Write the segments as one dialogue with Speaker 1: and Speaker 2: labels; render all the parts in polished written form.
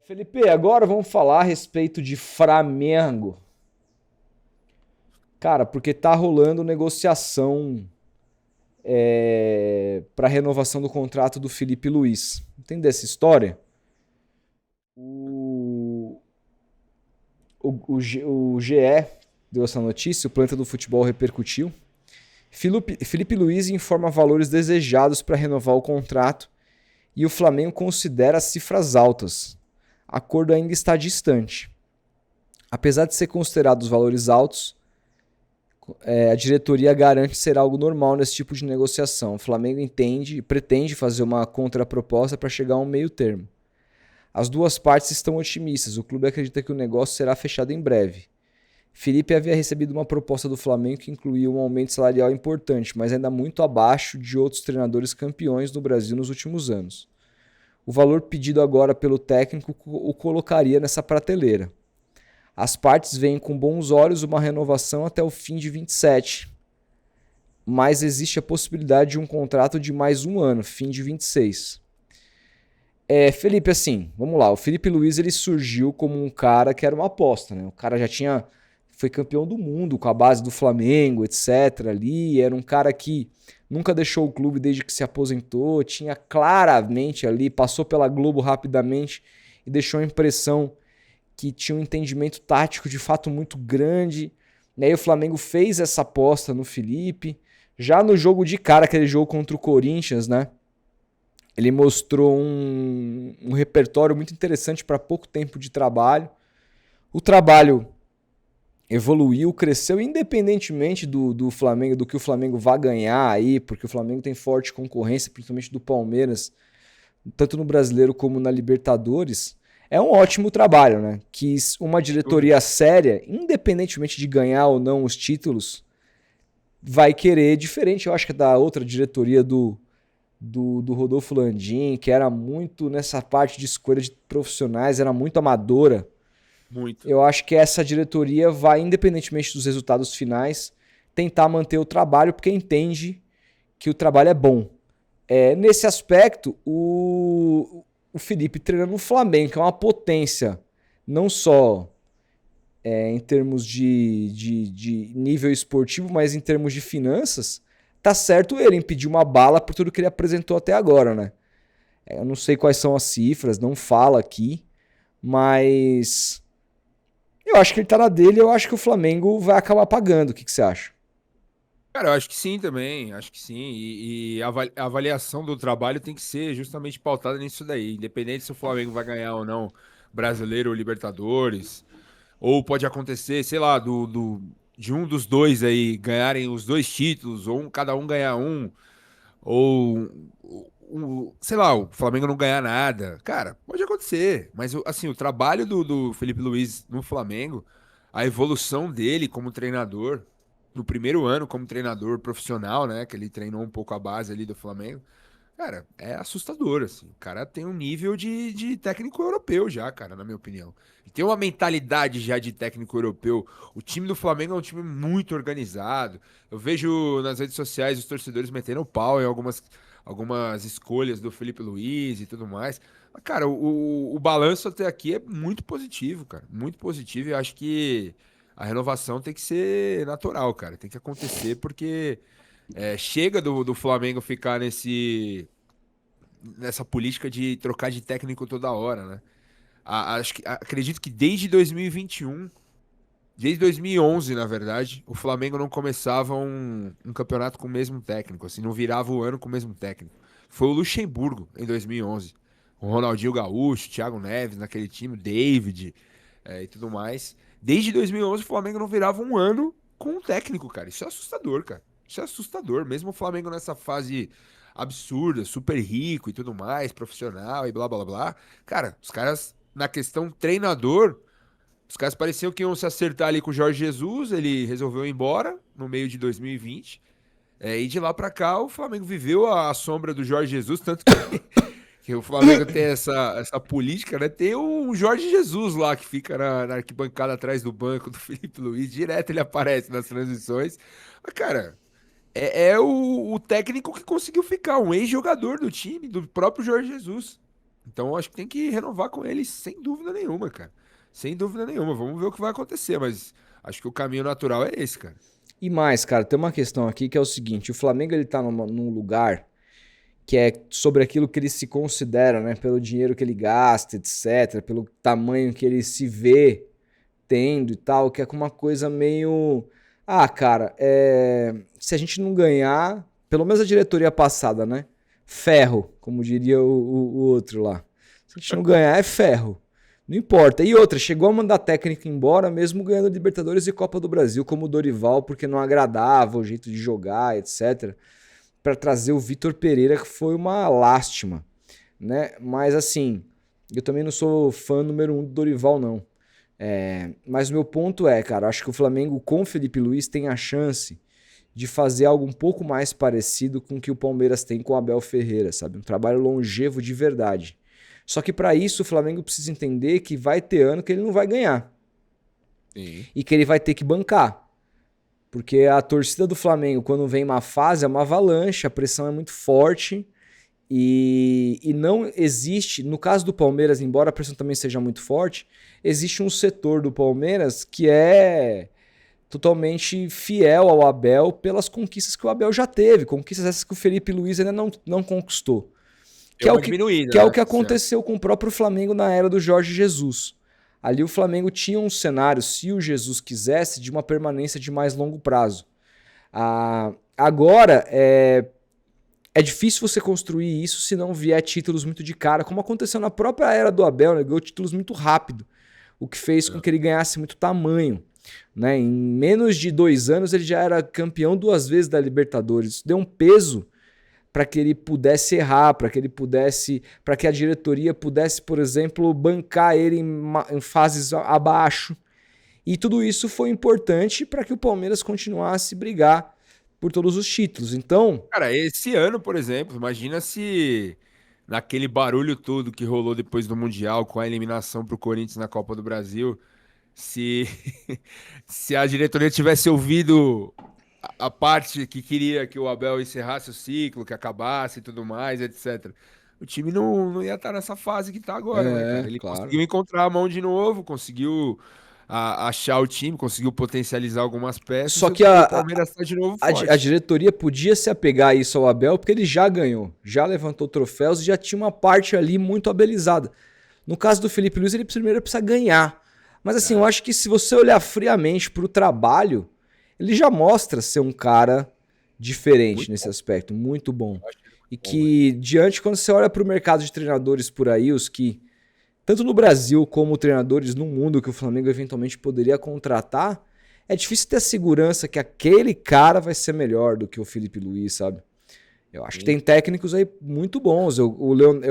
Speaker 1: Felipe, agora vamos falar a respeito de Flamengo. Cara, porque tá rolando negociação para renovação do contrato do Felipe Luiz. Entende essa história? O, o GE deu essa notícia, o Planeta do Futebol repercutiu. Felipe Luiz informa valores desejados para renovar o contrato e o Flamengo considera cifras altas. Acordo ainda está distante. Apesar de ser considerados valores altos, a diretoria garante ser algo normal nesse tipo de negociação. O Flamengo entende e pretende fazer uma contraproposta para chegar a um meio termo. As duas partes estão otimistas. O clube acredita que o negócio será fechado em breve. Felipe havia recebido uma proposta do Flamengo que incluía um aumento salarial importante, mas ainda muito abaixo de outros treinadores campeões do Brasil nos últimos anos. O valor pedido agora pelo técnico o colocaria nessa prateleira. As partes veem com bons olhos uma renovação até o fim de 27, mas existe a possibilidade de um contrato de mais um ano, fim de 26. Felipe, assim, vamos lá, o Felipe Luiz ele surgiu como um cara que era uma aposta, né? O cara foi campeão do mundo com a base do Flamengo, etc. ali, era um cara que nunca deixou o clube desde que se aposentou, tinha claramente ali, passou pela Globo rapidamente e deixou a impressão que tinha um entendimento tático de fato muito grande. E aí o Flamengo fez essa aposta no Felipe. Já no jogo de cara, aquele jogo contra o Corinthians, né? Ele mostrou um repertório muito interessante para pouco tempo de trabalho. O trabalho evoluiu, cresceu, independentemente do Flamengo, do que o Flamengo vai ganhar aí, porque o Flamengo tem forte concorrência, principalmente do Palmeiras, tanto no Brasileiro como na Libertadores. É um ótimo trabalho, né? Que uma diretoria séria, independentemente de ganhar ou não os títulos, vai querer diferente, eu acho que da outra diretoria do Rodolfo Landim, que era muito nessa parte de escolha de profissionais, era muito amadora.
Speaker 2: Muito.
Speaker 1: Eu acho que essa diretoria vai, independentemente dos resultados finais, tentar manter o trabalho, porque entende que o trabalho é bom. Nesse aspecto, o Felipe treinando no Flamengo, que é uma potência, não só em termos de nível esportivo, mas em termos de finanças, tá certo ele impedir uma bala por tudo que ele apresentou até agora, né? Eu não sei quais são as cifras, não fala aqui, mas eu acho que ele tá na dele, eu acho que o Flamengo vai acabar pagando. O que você acha?
Speaker 2: Cara, eu acho que sim também, acho que sim. E a avaliação do trabalho tem que ser justamente pautada nisso daí. Independente se o Flamengo vai ganhar ou não Brasileiro ou Libertadores, ou pode acontecer, sei lá, de um dos dois aí ganharem os dois títulos, ou cada um ganhar um, ou sei lá, o Flamengo não ganhar nada. Cara, pode acontecer. Mas assim, o trabalho do Felipe Luiz no Flamengo, a evolução dele como treinador, no primeiro ano como treinador profissional, né? Que ele treinou um pouco a base ali do Flamengo. Cara, é assustador, assim. O cara tem um nível de técnico europeu já, cara, na minha opinião. Ele tem uma mentalidade já de técnico europeu. O time do Flamengo é um time muito organizado. Eu vejo nas redes sociais os torcedores metendo o pau em algumas escolhas do Felipe Luiz e tudo mais. Mas, cara, o balanço até aqui é muito positivo, cara. Muito positivo. E eu acho que a renovação tem que ser natural, cara. Tem que acontecer porque chega do Flamengo ficar nessa política de trocar de técnico toda hora, né? Acredito que desde 2021, desde 2011, na verdade, o Flamengo não começava um campeonato com o mesmo técnico, assim, não virava o ano com o mesmo técnico. Foi o Luxemburgo em 2011. O Ronaldinho Gaúcho, Thiago Neves naquele time, o David e tudo mais. Desde 2011, o Flamengo não virava um ano com um técnico, cara. Isso é assustador, cara. Isso é assustador. Mesmo o Flamengo nessa fase absurda, super rico e tudo mais, profissional e blá blá blá. Cara, os caras, na questão treinador, os caras pareciam que iam se acertar ali com o Jorge Jesus. Ele resolveu ir embora no meio de 2020. E de lá pra cá, o Flamengo viveu a sombra do Jorge Jesus, tanto que o Flamengo tem essa política, né? Tem o Jorge Jesus lá que fica na arquibancada atrás do banco do Felipe Luiz. Direto ele aparece nas transições. Mas, cara, é o técnico que conseguiu ficar, um ex-jogador do time, do próprio Jorge Jesus. Então eu acho que tem que renovar com ele sem dúvida nenhuma, cara. Sem dúvida nenhuma. Vamos ver o que vai acontecer, mas acho que o caminho natural é esse, cara.
Speaker 1: E mais, cara, tem uma questão aqui que é o seguinte: o Flamengo ele tá num lugar que é sobre aquilo que ele se considera, né? Pelo dinheiro que ele gasta, etc., pelo tamanho que ele se vê tendo e tal, que é com uma coisa meio. Ah, cara, se a gente não ganhar, pelo menos a diretoria passada, né? Ferro, como diria o outro lá. Se a gente não ganhar, é ferro. Não importa. E outra, chegou a mandar técnico embora, mesmo ganhando Libertadores e Copa do Brasil, como o Dorival, porque não agradava o jeito de jogar, etc. Para trazer o Vitor Pereira, que foi uma lástima, né? Mas assim, eu também não sou fã número 1 do Dorival, não. Mas o meu ponto é, cara, acho que o Flamengo com o Felipe Luiz tem a chance de fazer algo um pouco mais parecido com o que o Palmeiras tem com o Abel Ferreira, sabe? Um trabalho longevo de verdade. Só que para isso o Flamengo precisa entender que vai ter ano que ele não vai ganhar.
Speaker 2: Sim.
Speaker 1: E que ele vai ter que bancar. Porque a torcida do Flamengo, quando vem uma fase, é uma avalanche, a pressão é muito forte e não existe, no caso do Palmeiras, embora a pressão também seja muito forte, existe um setor do Palmeiras que é totalmente fiel ao Abel pelas conquistas que o Abel já teve, conquistas essas que o Felipe Luiz ainda não conquistou. Que
Speaker 2: Deu
Speaker 1: é, o
Speaker 2: uma
Speaker 1: que,
Speaker 2: diminuída,
Speaker 1: que é o
Speaker 2: né?
Speaker 1: que
Speaker 2: Certo.
Speaker 1: aconteceu com o próprio Flamengo na era do Jorge Jesus. Ali o Flamengo tinha um cenário, se o Jesus quisesse, de uma permanência de mais longo prazo. Agora, é difícil você construir isso se não vier títulos muito de cara, como aconteceu na própria era do Abel, né? Ganhou títulos muito rápido, o que fez com que ele ganhasse muito tamanho. Né? Em menos de 2 anos ele já era campeão 2 vezes da Libertadores. Isso deu um peso para que ele pudesse errar, para que a diretoria pudesse, por exemplo, bancar ele em fases abaixo. E tudo isso foi importante para que o Palmeiras continuasse a brigar por todos os títulos. Então,
Speaker 2: Cara, esse ano, por exemplo, imagina se naquele barulho todo que rolou depois do Mundial, com a eliminação pro Corinthians na Copa do Brasil, se, se a diretoria tivesse ouvido a parte que queria que o Abel encerrasse o ciclo, que acabasse e tudo mais, etc. O time não ia estar nessa fase que tá agora, né, cara? Ele
Speaker 1: claro.
Speaker 2: conseguiu encontrar a mão de novo, conseguiu achar o time, conseguiu potencializar algumas peças
Speaker 1: Só
Speaker 2: e
Speaker 1: que
Speaker 2: o Palmeiras tá de novo
Speaker 1: a
Speaker 2: forte.
Speaker 1: diretoria podia se apegar a isso ao Abel, porque ele já ganhou, já levantou troféus e já tinha uma parte ali muito abelizada. No caso do Felipe Luiz, ele primeiro precisa ganhar. Mas assim, eu
Speaker 2: É,
Speaker 1: acho que se você olhar friamente para o trabalho, ele já mostra ser um cara diferente
Speaker 2: muito
Speaker 1: nesse
Speaker 2: bom.
Speaker 1: aspecto, muito bom.
Speaker 2: Eu acho ele muito
Speaker 1: E
Speaker 2: bom, velho.
Speaker 1: que, diante, quando você olha para o mercado de treinadores por aí, os que, tanto no Brasil como treinadores no mundo que o Flamengo eventualmente poderia contratar, é difícil ter a segurança que aquele cara vai ser melhor do que o Felipe Luiz, sabe? Eu acho que
Speaker 2: Sim.
Speaker 1: tem técnicos aí muito bons. Eu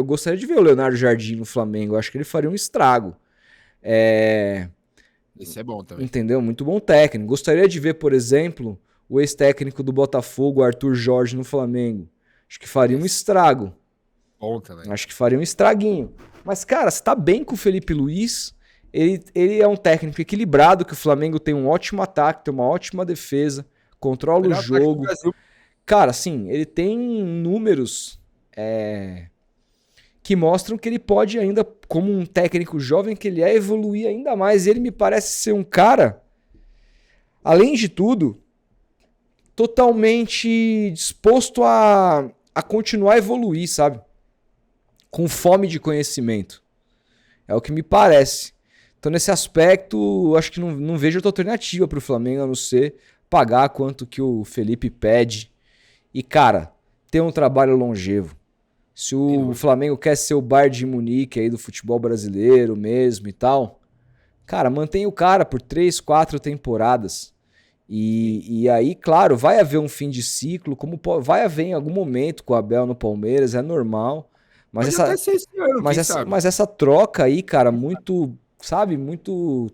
Speaker 1: gostaria de ver o Leonardo Jardim no Flamengo. Eu acho que ele faria um estrago. É,
Speaker 2: Esse é bom também.
Speaker 1: entendeu? Muito bom técnico. Gostaria de ver, por exemplo, o ex-técnico do Botafogo, Arthur Jorge, no Flamengo. Acho que faria um
Speaker 2: Esse
Speaker 1: estrago.
Speaker 2: é bom também.
Speaker 1: Acho que faria um estraguinho. Mas, cara, você tá bem com o Felipe Luiz. Ele é um técnico equilibrado, que o Flamengo tem um ótimo ataque, tem uma ótima defesa, controla o
Speaker 2: Melhor ataque do
Speaker 1: jogo.
Speaker 2: Brasil.
Speaker 1: Cara, assim, ele tem números que mostram que ele pode ainda, como um técnico jovem que ele é, evoluir ainda mais. Ele me parece ser um cara, além de tudo, totalmente disposto a continuar a evoluir, sabe? Com fome de conhecimento. É o que me parece. Então, nesse aspecto, acho que não vejo outra alternativa para o Flamengo a não ser pagar quanto que o Felipe pede. E, cara, ter um trabalho longevo. Se
Speaker 2: Sem
Speaker 1: o
Speaker 2: dúvida.
Speaker 1: Flamengo quer ser o Bayern de Munique aí do futebol brasileiro mesmo e tal, cara, mantém o cara por 3, 4 temporadas. E aí, claro, vai haver um fim de ciclo, como vai haver em algum momento com o Abel no Palmeiras, é normal. Mas
Speaker 2: Pode até
Speaker 1: essa,
Speaker 2: ser esse ano,
Speaker 1: mas
Speaker 2: quem
Speaker 1: essa,
Speaker 2: sabe?
Speaker 1: mas essa troca aí, cara, muito, sabe, muito.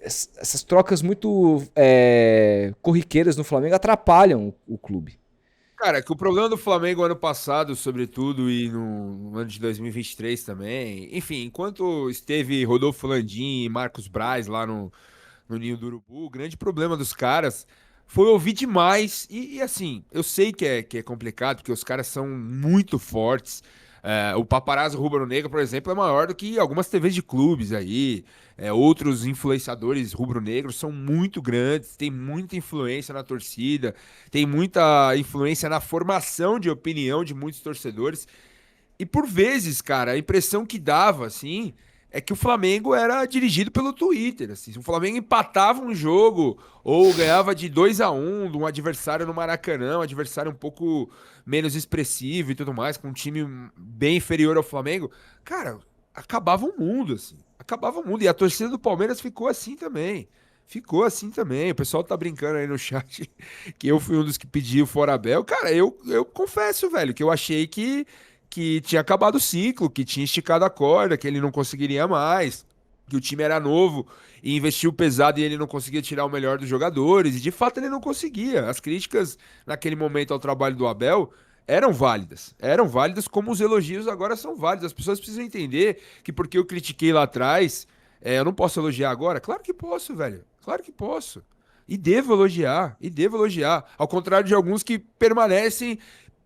Speaker 1: Essas trocas muito corriqueiras no Flamengo atrapalham o clube.
Speaker 2: Cara, que o problema do Flamengo ano passado, sobretudo, e no ano de 2023 também, enfim, enquanto esteve Rodolfo Landim e Marcos Braz lá no Ninho do Urubu, o grande problema dos caras foi ouvir demais. E assim, eu sei que é complicado, porque os caras são muito fortes. O paparazzo rubro-negro, por exemplo, é maior do que algumas TVs de clubes aí. Outros influenciadores rubro-negros são muito grandes, tem muita influência na torcida, tem muita influência na formação de opinião de muitos torcedores. E por vezes, cara, a impressão que dava, assim, é que o Flamengo era dirigido pelo Twitter, assim. Se o Flamengo empatava um jogo ou ganhava de 2-1 de um adversário no Maracanã, um adversário um pouco menos expressivo e tudo mais, com um time bem inferior ao Flamengo, cara, acabava o mundo, assim. Acabava o mundo. E a torcida do Palmeiras ficou assim também. Ficou assim também. O pessoal tá brincando aí no chat que eu fui um dos que pediu fora Abel. Cara, eu confesso, velho, que eu achei que tinha acabado o ciclo, que tinha esticado a corda, que ele não conseguiria mais, que o time era novo e investiu pesado e ele não conseguia tirar o melhor dos jogadores. E de fato ele não conseguia. As críticas naquele momento ao trabalho do Abel eram válidas. Eram válidas como os elogios agora são válidos. As pessoas precisam entender que porque eu critiquei lá atrás, eu não posso elogiar agora? Claro que posso, velho. Claro que posso. E devo elogiar, e devo elogiar. Ao contrário de alguns que permanecem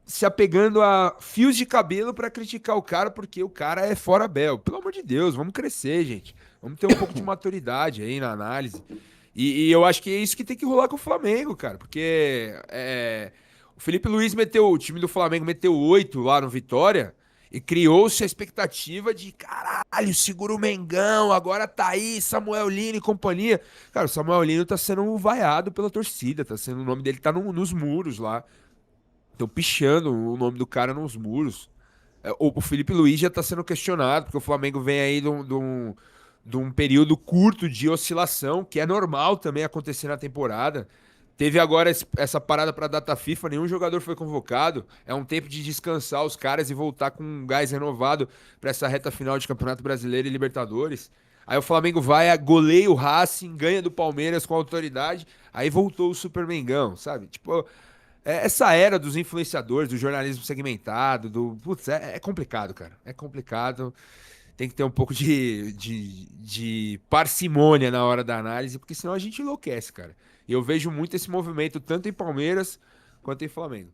Speaker 2: se apegando a fios de cabelo pra criticar o cara porque o cara é fora Bel. Pelo amor de Deus, vamos crescer, gente. Vamos ter um pouco de maturidade aí na análise. E eu acho que é isso que tem que rolar com o Flamengo, cara, porque o Felipe Luiz meteu, o time do Flamengo meteu 8 lá no Vitória e criou-se a expectativa de caralho, segura o Mengão, agora tá aí Samuel Lino e companhia. Cara, o Samuel Lino tá sendo vaiado pela torcida, tá sendo, o nome dele tá nos muros lá. Estão pichando o nome do cara nos muros. O Felipe Luiz já está sendo questionado, porque o Flamengo vem aí de um período curto de oscilação, que é normal também acontecer na temporada. Teve agora essa parada para a data FIFA, nenhum jogador foi convocado. É um tempo de descansar os caras e voltar com um gás renovado para essa reta final de Campeonato Brasileiro e Libertadores. Aí o Flamengo vai, goleia o Racing, ganha do Palmeiras com autoridade, aí voltou o Super Mengão, sabe? Tipo, essa era dos influenciadores, do jornalismo segmentado, Putz, é complicado, cara. É complicado. Tem que ter um pouco de parcimônia na hora da análise, porque senão a gente enlouquece, cara. E eu vejo muito esse movimento tanto em Palmeiras quanto em Flamengo.